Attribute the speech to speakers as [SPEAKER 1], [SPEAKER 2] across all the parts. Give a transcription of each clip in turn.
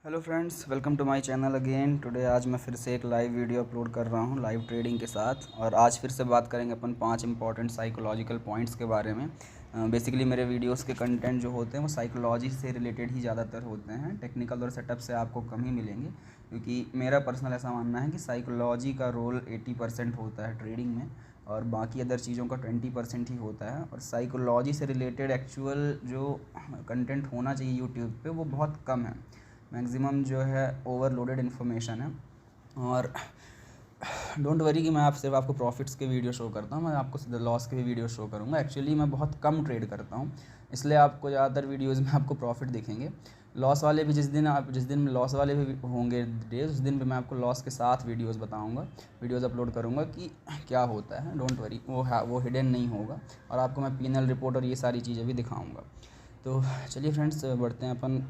[SPEAKER 1] Hello friends, welcome to my channel again. Today आज मैं फिर से एक लाइव वीडियो अपलोड कर रहा हूँ लाइव ट्रेडिंग के साथ। और आज फिर से बात करेंगे अपन 5 इंपॉर्टेंट साइकोलॉजिकल पॉइंट्स के बारे में। बेसिकली मेरे वीडियोस के कंटेंट जो होते हैं वो साइकोलॉजी से रिलेटेड ही ज़्यादातर होते हैं। टेक्निकल और सेटअप से आपको कम ही मिलेंगे, क्योंकि मेरा पर्सनल ऐसा मानना है कि साइकोलॉजी का रोल 80% होता है ट्रेडिंग में और बाकी अदर चीज़ों का 20% ही होता है। और साइकोलॉजी से रिलेटेड एक्चुअल जो कंटेंट होना चाहिए यूट्यूब पे वो बहुत कम है। मैक्सिमम जो है ओवरलोडेड इन्फॉर्मेशन है। और डोंट वरी कि मैं सिर्फ आपको प्रॉफिट्स के वीडियो शो करता हूँ, मैं आपको लॉस के भी वीडियो शो करूँगा। एक्चुअली मैं बहुत कम ट्रेड करता हूँ, इसलिए आपको ज़्यादातर वीडियोज़ में आपको प्रॉफिट दिखेंगे। लॉस वाले भी जिस दिन लॉस वाले भी होंगे डेज, उस दिन भी मैं आपको लॉस के साथ वीडियोज़ बताऊँगा, वीडियोज़ अपलोड करूँगा कि क्या होता है। डोंट वरी, वो हिडन नहीं होगा और आपको मैं पीनल रिपोर्ट और ये सारी चीज़ें भी दिखाऊँगा। तो चलिए फ्रेंड्स, बढ़ते हैं अपन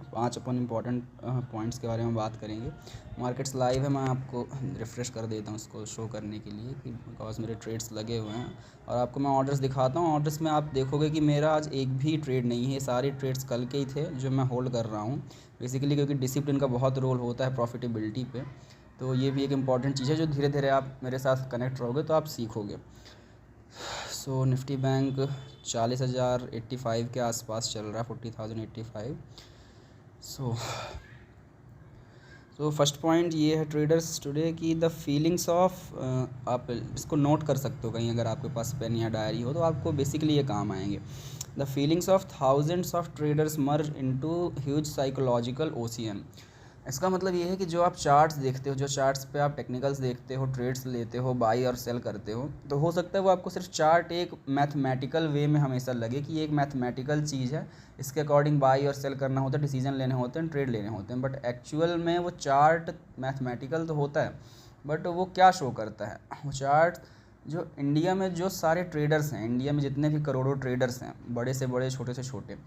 [SPEAKER 1] इंपॉर्टेंट पॉइंट्स के बारे में बात करेंगे। मार्केट्स लाइव है, मैं आपको रिफ़्रेश कर देता हूँ इसको शो करने के लिए कि बिकॉज मेरे ट्रेड्स लगे हुए हैं। और आपको मैं ऑर्डर्स दिखाता हूँ। ऑर्डर्स में आप देखोगे कि मेरा आज एक भी ट्रेड नहीं है, सारे ट्रेड्स कल के ही थे जो मैं होल्ड कर रहा हूँ बेसिकली, क्योंकि डिसिप्लिन का बहुत रोल होता है प्रॉफिटेबिलिटी पे। तो ये भी एक इम्पॉर्टेंट चीज़ है जो धीरे धीरे आप मेरे साथ कनेक्ट रहोगे तो आप सीखोगे। सो निफ्टी बैंक 40,085 के आसपास चल रहा है, 40,085। सो फर्स्ट पॉइंट ये है ट्रेडर्स टुडे की द फीलिंग्स ऑफ, आप इसको नोट कर सकते हो कहीं, अगर आपके पास पेन या डायरी हो तो आपको बेसिकली ये काम आएंगे। The feelings of thousands of traders merge into huge psychological ocean. इसका मतलब ये है कि जो आप चार्ट्स देखते हो, जो चार्ट्स पे आप टेक्निकल्स देखते हो, ट्रेड्स लेते हो, बाई और सेल करते हो, तो हो सकता है वो आपको सिर्फ चार्ट एक मैथमेटिकल वे में हमेशा लगे कि ये एक मैथमेटिकल चीज़ है, इसके अकॉर्डिंग बाई और सेल करना होता है, डिसीजन लेने होते हैं, ट्रेड लेने होते हैं। बट एक्चुअल में वो चार्ट मैथमेटिकल तो होता है, बट वो क्या शो करता है, वो चार्ट जो इंडिया में जो सारे ट्रेडर्स हैं, इंडिया में जितने भी करोड़ों ट्रेडर्स हैं, बड़े से बड़े छोटे से छोटे,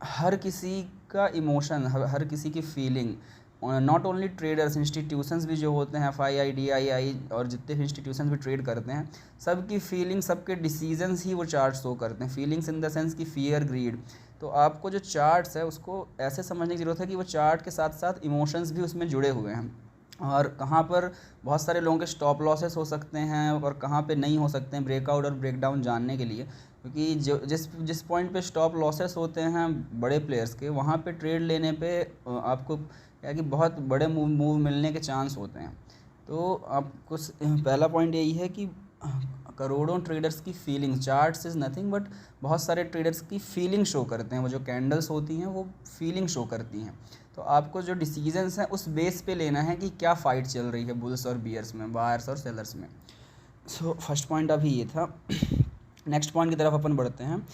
[SPEAKER 1] हर किसी का इमोशन, हर किसी की feeling, not only traders, institutions भी जो होते हैं, FII DII और जितने भी इंस्टीट्यूशंस भी ट्रेड करते हैं, सबकी फीलिंग, सबके डिसीजंस ही वो चार्ट शो करते हैं। फीलिंग्स इन द सेंस की फियर, ग्रीड। तो आपको जो चार्ट्स है उसको ऐसे समझने की ज़रूरत है कि वो चार्ट के साथ साथ इमोशंस भी उसमें जुड़े हुए हैं, और कहाँ पर बहुत सारे लोगों के स्टॉप लॉसेस हो सकते हैं और कहाँ पे नहीं हो सकते हैं, ब्रेकआउट और ब्रेकडाउन जानने के लिए। क्योंकि जो जिस जिस पॉइंट पे स्टॉप लॉसेस होते हैं बड़े प्लेयर्स के, वहाँ पे ट्रेड लेने पे आपको क्या कि बहुत बड़े मूव मिलने के चांस होते हैं। तो आपको पहला पॉइंट यही है कि करोड़ों ट्रेडर्स की feeling, charts is nothing but बहुत सारे ट्रेडर्स की फीलिंग शो करते हैं। वो जो कैंडल्स होती हैं वो फीलिंग शो करती हैं। तो आपको जो डिसीजंस हैं उस बेस पे लेना है कि क्या फ़ाइट चल रही है बुल्स और बियर्स में, बायर्स और सेलर्स में। सो फर्स्ट पॉइंट अभी ये था। नेक्स्ट पॉइंट की तरफ अपन बढ़ते हैं।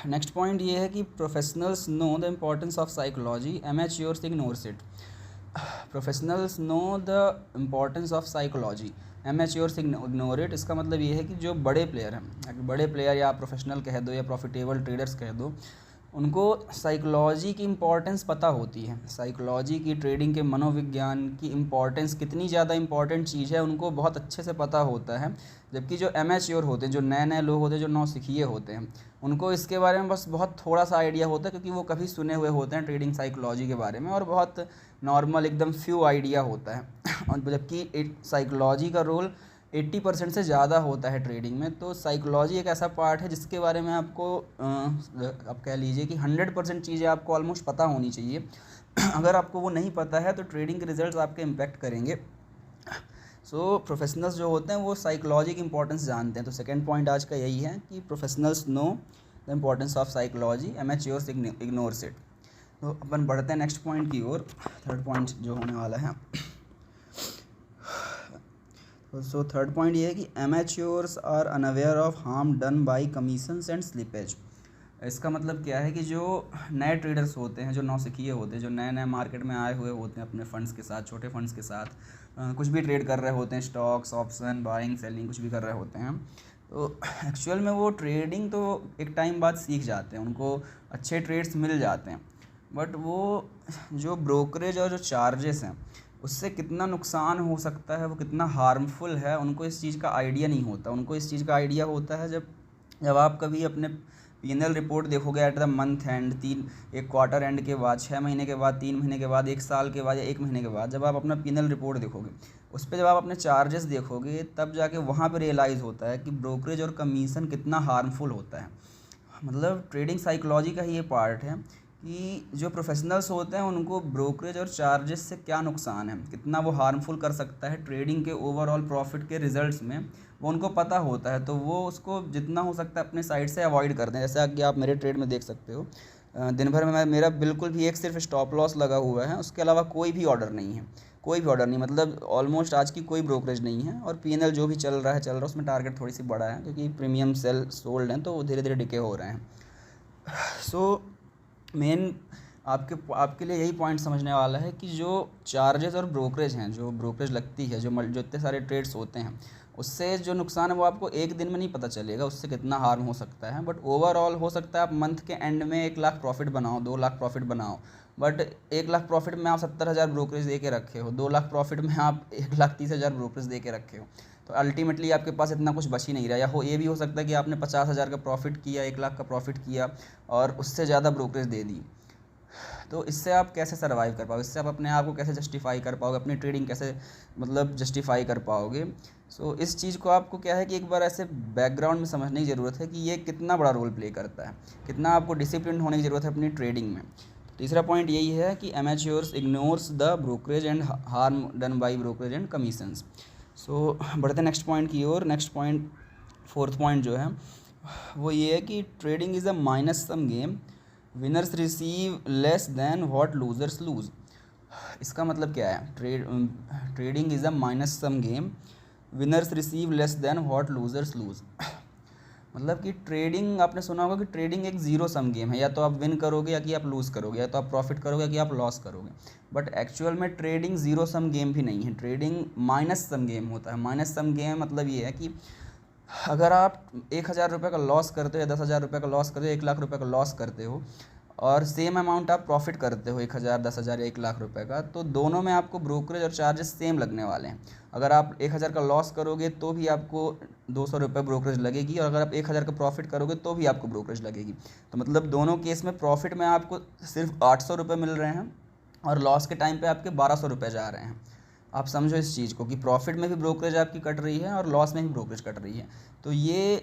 [SPEAKER 1] नेक्स्ट पॉइंट ये है कि professionals know the importance of psychology, amateurs ignores it. Professionals know the importance of psychology, amateurs ignore it. इसका मतलब ये है कि जो बड़े प्लेयर हैं, बड़े प्लेयर या प्रोफेशनल कह दो या प्रॉफिटेबल ट्रेडर्स कह दो, उनको साइकोलॉजी की इम्पॉर्टेंस पता होती है। साइकोलॉजी की, ट्रेडिंग के मनोविज्ञान की इम्पॉर्टेंस कितनी ज़्यादा इम्पॉर्टेंट चीज़ है उनको बहुत अच्छे से पता होता है। जबकि जो एमेच्योर होते हैं, जो नए नए लोग होते हैं, जो नौसिखिए होते हैं, उनको इसके बारे में बस बहुत थोड़ा सा आइडिया होता है, क्योंकि वो कभी सुने हुए होते हैं ट्रेडिंग साइकोलॉजी के बारे में, और बहुत नॉर्मल एकदम फ्यू आइडिया होता है। और जबकि साइकोलॉजी का रोल 80% से ज़्यादा होता है ट्रेडिंग में। तो साइकोलॉजी एक ऐसा पार्ट है जिसके बारे में आपको आप कह लीजिए कि 100% चीज़ें आपको ऑलमोस्ट पता होनी चाहिए। अगर आपको वो नहीं पता है तो ट्रेडिंग के रिजल्ट्स आपके इम्पेक्ट करेंगे। सो प्रोफेशनल्स जो होते हैं वो साइकोलॉजी की इंपॉर्टेंस जानते हैं। तो सेकंड पॉइंट आज का यही है कि professionals know the importance of psychology, amateurs ignores it. तो अपन बढ़ते हैं नेक्स्ट पॉइंट की ओर। थर्ड पॉइंट जो होने वाला है, सो थर्ड पॉइंट ये है कि amateurs are unaware of harm done by commissions and slippage. इसका मतलब क्या है कि जो नए ट्रेडर्स होते हैं, जो नौसिखिए होते हैं, जो नए नए मार्केट में आए हुए होते हैं अपने फंड्स के साथ, छोटे फंड्स के साथ, कुछ भी ट्रेड कर रहे होते हैं, स्टॉक्स, ऑप्शन, बाइंग, सेलिंग, कुछ भी कर रहे होते हैं, तो एक्चुअल में वो ट्रेडिंग तो एक टाइम बाद सीख जाते हैं, उनको अच्छे ट्रेड्स मिल जाते हैं। बट वो जो ब्रोकरेज और जो चार्जेस हैं उससे कितना नुकसान हो सकता है, वो कितना हार्मफुल है, उनको इस चीज़ का आइडिया नहीं होता। उनको इस चीज़ का आइडिया होता है जब आप कभी अपने P&L रिपोर्ट देखोगे एट द मंथ एंड, एक क्वार्टर एंड के बाद, 6 महीने के बाद, 3 महीने के बाद, 1 साल के बाद या 1 महीने के बाद, जब आप अपना P&L रिपोर्ट देखोगे, उस पर जब आप अपने चार्जेस देखोगे, तब जाके वहाँ पे रियलाइज़ होता है कि ब्रोकरेज और कमीशन कितना हार्मफुल होता है। मतलब ट्रेडिंग साइकोलॉजी का ही ये पार्ट है कि जो प्रोफेशनल्स होते हैं उनको ब्रोकरेज और चार्जेस से क्या नुकसान है, कितना वो हार्मफुल कर सकता है ट्रेडिंग के ओवरऑल प्रॉफिट के रिजल्ट्स में, वो उनको पता होता है। तो वो उसको जितना हो सकता है अपने साइड से अवॉइड करते हैं। जैसे कि आप मेरे ट्रेड में देख सकते हो, दिन भर में मेरा बिल्कुल भी एक सिर्फ स्टॉप लॉस लगा हुआ है, उसके अलावा कोई भी ऑर्डर नहीं है, कोई भी ऑर्डर नहीं, मतलब ऑलमोस्ट आज की कोई ब्रोकरेज नहीं है। और P&L जो भी चल रहा है उसमें टारगेट थोड़ी सी बड़ा है, क्योंकि प्रीमियम सेल सोल्ड हैं तो वो धीरे धीरे डिके हो रहे हैं। सो मेन आपके लिए यही पॉइंट समझने वाला है कि जो चार्जेस और ब्रोकरेज हैं, जो ब्रोकरेज लगती है, जो इतने सारे ट्रेड्स होते हैं, उससे जो नुकसान है वो आपको एक दिन में नहीं पता चलेगा उससे कितना हार्म हो सकता है। बट ओवरऑल हो सकता है आप मंथ के एंड में 1 लाख प्रॉफिट बनाओ, 2 लाख प्रॉफिट बनाओ, बट 1 लाख प्रॉफिट में आप 70,000 ब्रोकरेज दे के रखे हो, 2 लाख प्रॉफिट में आप 1,30,000 ब्रोकरेज दे के रखे हो, तो अल्टीमेटली आपके पास इतना कुछ बच ही नहीं रहा। या ये भी हो सकता है कि आपने 50,000 का प्रॉफिट किया, 1 लाख का प्रॉफिट किया और उससे ज़्यादा ब्रोकरेज दे दी। तो इससे आप कैसे सर्वाइव कर पाओगे, इससे आप अपने आप को कैसे जस्टिफाई कर पाओगे, अपनी ट्रेडिंग कैसे मतलब जस्टिफाई कर पाओगे। सो इस चीज़ को आपको क्या है कि एक बार ऐसे बैकग्राउंड में समझने की ज़रूरत है कि ये कितना बड़ा रोल प्ले करता है, कितना आपको डिसिप्लिन होने की ज़रूरत है अपनी ट्रेडिंग में। तीसरा पॉइंट यही है कि amateurs ignores the brokerage and harm done by brokerage and commissions. So बढ़ते नेक्स्ट पॉइंट की ओर। नेक्स्ट पॉइंट, फोर्थ पॉइंट जो है वो ये है कि trading is a minus sum game, winners receive less than what losers lose. इसका मतलब क्या है, trading is a minus sum game, winners receive less than what losers lose. मतलब कि ट्रेडिंग, आपने सुना होगा कि ट्रेडिंग एक ज़ीरो सम गेम है, या तो आप विन करोगे या कि आप लूज़ करोगे, या तो आप प्रॉफिट करोगे या कि आप लॉस करोगे। बट एक्चुअल में ट्रेडिंग ज़ीरो सम गेम भी नहीं है, ट्रेडिंग माइनस सम गेम होता है। माइनस सम गेम मतलब ये है कि अगर आप 1,000 रुपये का लॉस करते हो या 10,000 रुपये का लॉस करते हो, 1 लाख रुपये का लॉस करते हो, और सेम अमाउंट आप प्रॉफिट करते हो 1,000, 10,000 या 1 लाख रुपये का, तो दोनों में आपको ब्रोकरेज और चार्जेस सेम लगने वाले हैं। अगर आप 1,000 का लॉस करोगे तो भी आपको 200 रुपये ब्रोकरेज लगेगी, और अगर आप 1,000 का प्रॉफिट करोगे तो भी आपको ब्रोकरेज लगेगी। तो मतलब दोनों केस में प्रॉफिट में आपको सिर्फ 800 रुपये मिल रहे हैं और लॉस के टाइम पे आपके 1,200 रुपये जा रहे हैं। आप समझो इस चीज़ को कि प्रॉफिट में भी ब्रोकरेज आपकी कट रही है और लॉस में भी ब्रोकरेज कट रही है। तो ये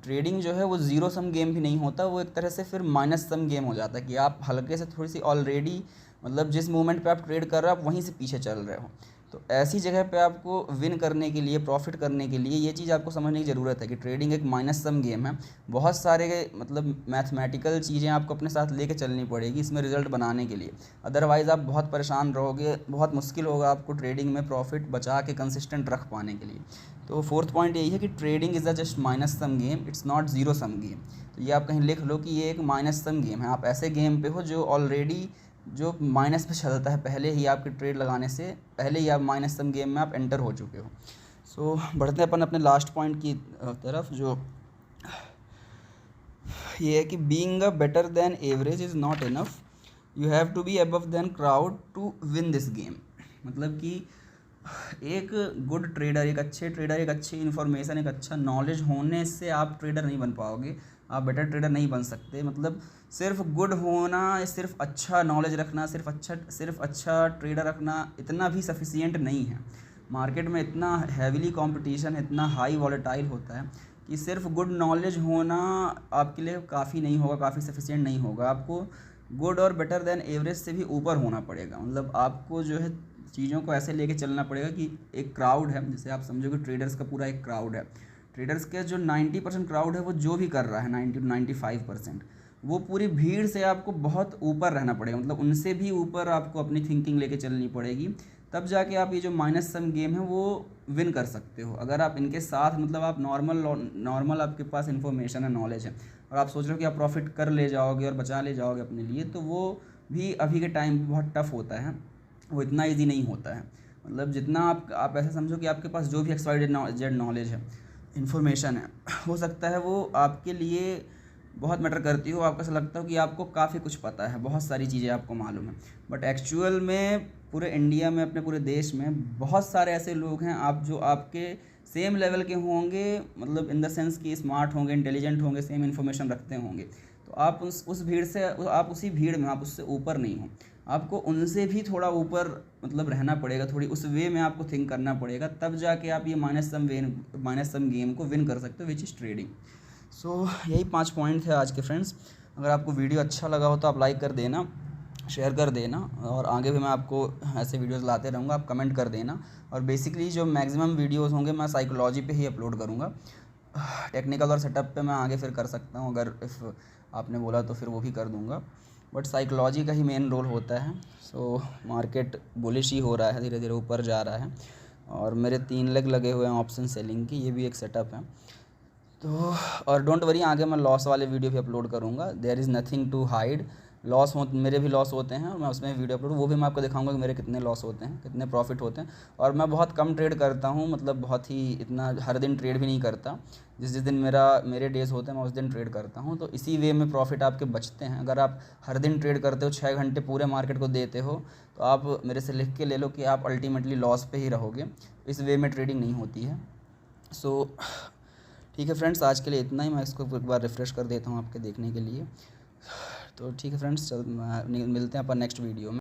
[SPEAKER 1] ट्रेडिंग जो है वो ज़ीरो सम गेम भी नहीं होता, वो एक तरह से फिर माइनस सम गेम हो जाता है कि आप हल्के से थोड़ी सी ऑलरेडी, मतलब जिस मोमेंट पे आप ट्रेड कर रहे हो आप वहीं से पीछे चल रहे हो। तो ऐसी जगह पे आपको विन करने के लिए, प्रॉफिट करने के लिए ये चीज़ आपको समझने की ज़रूरत है कि ट्रेडिंग एक माइनस सम गेम है। बहुत सारे मतलब मैथमेटिकल चीज़ें आपको अपने साथ लेके चलनी पड़ेगी इसमें रिज़ल्ट बनाने के लिए, अदरवाइज़ आप बहुत परेशान रहोगे, बहुत मुश्किल होगा आपको ट्रेडिंग में प्रॉफिट बचा के कंसिस्टेंट रख पाने के लिए। तो फोर्थ पॉइंट यही है कि trading is a just minus sum game, it's not zero sum game. तो ये आप कहीं लिख लो कि ये एक माइनस सम गेम है। आप ऐसे गेम पे हो जो ऑलरेडी जो माइनस पे चलता है, पहले ही आपके ट्रेड लगाने से पहले ही आप माइनस सम गेम में आप एंटर हो चुके हो। सो बढ़ते हैं अपन अपने लास्ट पॉइंट की तरफ, जो ये है कि being a better than average is not enough, you have to be above than crowd to win this game. मतलब कि एक गुड ट्रेडर, एक अच्छे ट्रेडर, एक अच्छी इन्फॉर्मेशन, एक अच्छा नॉलेज होने से आप ट्रेडर नहीं बन पाओगे, आप बेटर ट्रेडर नहीं बन सकते। मतलब सिर्फ गुड होना, सिर्फ अच्छा नॉलेज रखना, सिर्फ अच्छा ट्रेडर रखना इतना भी सफिशिएंट नहीं है। मार्केट में इतना हैवीली कंपटीशन, इतना हाई वॉलेटाइल होता है कि सिर्फ गुड नॉलेज होना आपके लिए काफ़ी नहीं होगा, काफ़ी सफिशिएंट नहीं होगा। आपको गुड और बेटर देन एवरेज से भी ऊपर होना पड़ेगा। मतलब आपको जो है चीज़ों को ऐसे लेके चलना पड़ेगा कि एक क्राउड है, जैसे आप समझो कि ट्रेडर्स का पूरा एक क्राउड है, ट्रेडर्स के जो 90% क्राउड है वो जो भी कर रहा है 90-95%, वो पूरी भीड़ से आपको बहुत ऊपर रहना पड़ेगा। मतलब उनसे भी ऊपर आपको अपनी थिंकिंग लेके चलनी पड़ेगी, तब जाके आप ये जो माइनस सम गेम है वो विन कर सकते हो। अगर आप इनके साथ, मतलब आप नॉर्मल आपके पास इन्फॉर्मेशन है, नॉलेज है, और आप सोच रहे हो कि आप प्रॉफिट कर ले जाओगे और बचा ले जाओगे अपने लिए, तो वो भी अभी के टाइम पे बहुत टफ होता है, वो इतना ईजी नहीं होता है। मतलब जितना आप ऐसा समझो कि आपके पास जो भी XYZ नॉलेज है, इन्फॉर्मेशन है, हो सकता है वो आपके लिए बहुत मैटर करती हो, आपको ऐसा लगता हो कि आपको काफ़ी कुछ पता है, बहुत सारी चीज़ें आपको मालूम है, बट एक्चुअल में पूरे इंडिया में, अपने पूरे देश में बहुत सारे ऐसे लोग हैं आप जो आपके सेम लेवल के होंगे, मतलब इन द सेंस कि स्मार्ट होंगे, इंटेलिजेंट होंगे, सेम इन्फॉर्मेशन रखते होंगे। तो आप उस भीड़ से, आप उसी भीड़ में, आप उससे ऊपर नहीं हो, आपको उनसे भी थोड़ा ऊपर मतलब रहना पड़ेगा, थोड़ी उस वे में आपको थिंक करना पड़ेगा, तब जाके आप ये माइनस सम गेम को विन कर सकते हो, विच इज़ ट्रेडिंग। सो यही 5 पॉइंट थे आज के फ्रेंड्स। अगर आपको वीडियो अच्छा लगा हो तो आप लाइक कर देना, शेयर कर देना, और आगे भी मैं आपको ऐसे वीडियोस लाते रहूँगा, आप कमेंट कर देना। और बेसिकली जो मैक्सिमम वीडियोस होंगे मैं साइकोलॉजी पे ही अपलोड करूँगा, टेक्निकल और सेटअप पे मैं आगे फिर कर सकता हूँ, अगर इफ़ आपने बोला तो फिर वो भी कर दूँगा, बट साइकोलॉजी का ही मेन रोल होता है। सो मार्केट बुलिश ही हो रहा है, धीरे धीरे ऊपर जा रहा है, और मेरे 3 लेग लगे हुए हैं ऑप्शन सेलिंग की, ये भी एक सेटअप है। तो और डोंट वरी, आगे मैं लॉस वाले वीडियो भी अपलोड करूँगा, there is nothing to hide. Loss हो, मेरे भी लॉस होते हैं, और मैं उसमें वीडियो अपलोड, वो भी मैं आपको दिखाऊंगा कि मेरे कितने लॉस होते हैं, कितने प्रॉफिट होते हैं। और मैं बहुत कम ट्रेड करता हूँ, मतलब बहुत ही, इतना हर दिन ट्रेड भी नहीं करता। जिस जिस दिन मेरे डेज़ होते हैं मैं उस दिन ट्रेड करता हूँ, तो इसी वे में प्रॉफिट आपके बचते हैं। अगर आप हर दिन ट्रेड करते हो, 6 घंटे पूरे मार्केट को देते हो, तो आप मेरे से लिख के ले लो कि आप अल्टीमेटली लॉस पे ही रहोगे। इस वे में ट्रेडिंग नहीं होती है। सो ठीक है फ्रेंड्स, आज के लिए इतना ही। मैं इसको एक बार रिफ़्रेश कर देता हूँ आपके देखने के लिए। तो ठीक है फ्रेंड्स, चल मिलते हैं अपन नेक्स्ट वीडियो में।